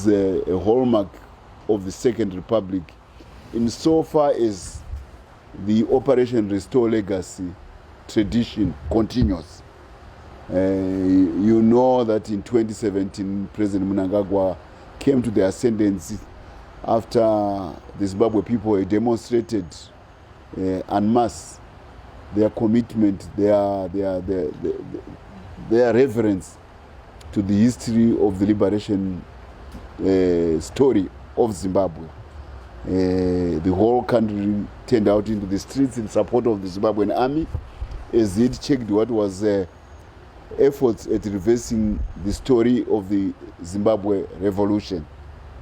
is a hallmark of the Second Republic insofar as the Operation Restore Legacy tradition continues. You know that in 2017, President Mnangagwa came to the ascendancy after the Zimbabwe people had demonstrated en masse their commitment, their reverence to the history of the liberation story of Zimbabwe. The whole country turned out into the streets in support of the Zimbabwean army as it checked what was efforts at reversing the story of the Zimbabwe revolution.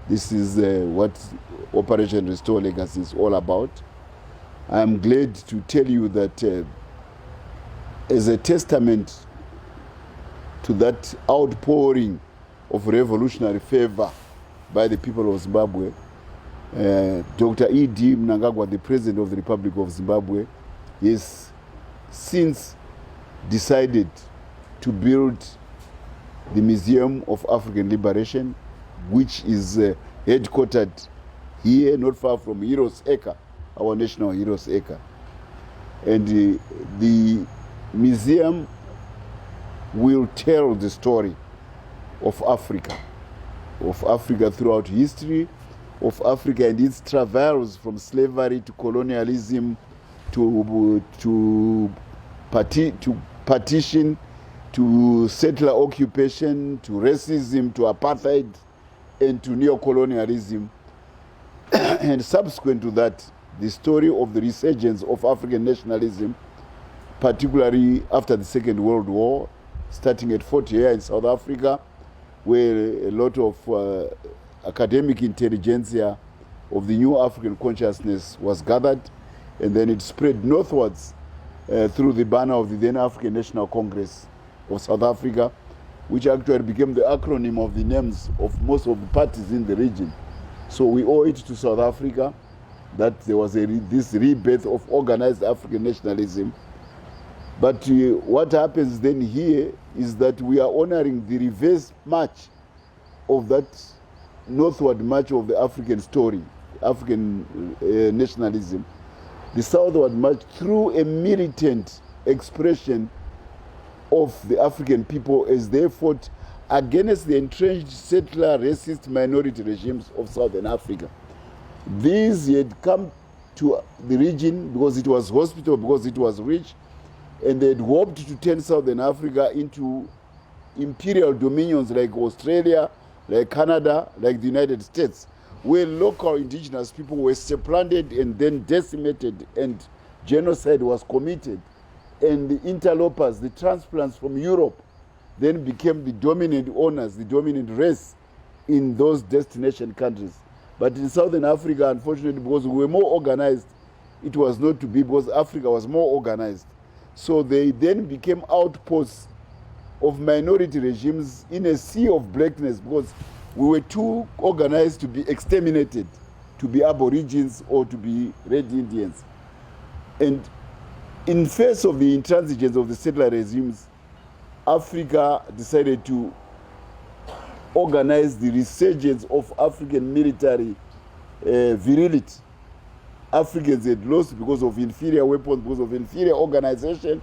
This is what Operation Restore Legacy is all about. I am glad to tell you that as a testament to that outpouring of revolutionary fervor by the people of Zimbabwe, Dr. E.D. Mnangagwa, the President of the Republic of Zimbabwe, has since decided to build the Museum of African Liberation, which is headquartered here, not far from Heroes Acre, our national Heroes Acre. And the museum will tell the story of Africa throughout history, of Africa and its travails from slavery to colonialism to partition, to settler occupation, to racism, to apartheid, and to neocolonialism. And subsequent to that, the story of the resurgence of African nationalism, particularly after the Second World War, starting at Fort Hare in South Africa, where a lot of academic intelligentsia of the new African consciousness was gathered, and then it spread northwards through the banner of the then African National Congress of South Africa, which actually became the acronym of the names of most of the parties in the region. So we owe it to South Africa that there was this rebirth of organized African nationalism. But what happens then here is that we are honoring the reverse march of that northward march of the African story, African nationalism, the southward march through a militant expression of the African people as they fought against the entrenched settler racist minority regimes of Southern Africa. These had come to the region because it was hospitable, because it was rich, and they had hoped to turn Southern Africa into imperial dominions like Australia, like Canada, like the United States, where local indigenous people were supplanted and then decimated, and genocide was committed. And the interlopers, the transplants from Europe, then became the dominant owners, the dominant race in those destination countries. But in Southern Africa, unfortunately, because we were more organized, it was not to be, because Africa was more organized. So they then became outposts of minority regimes in a sea of blackness, because we were too organized to be exterminated, to be aborigines or to be red Indians. And in face of the intransigence of the settler regimes, Africa decided to organize the resurgence of African military virility. Africans had lost because of inferior weapons, because of inferior organization.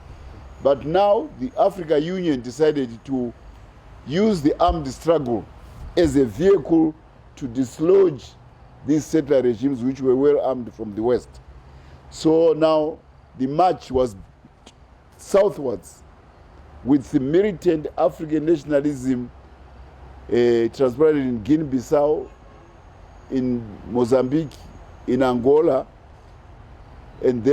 But now the Africa Union decided to use the armed struggle as a vehicle to dislodge these settler regimes which were well armed from the West. So now the march was southwards with the militant African nationalism transplanted in Guinea-Bissau, in Mozambique, in Angola, and then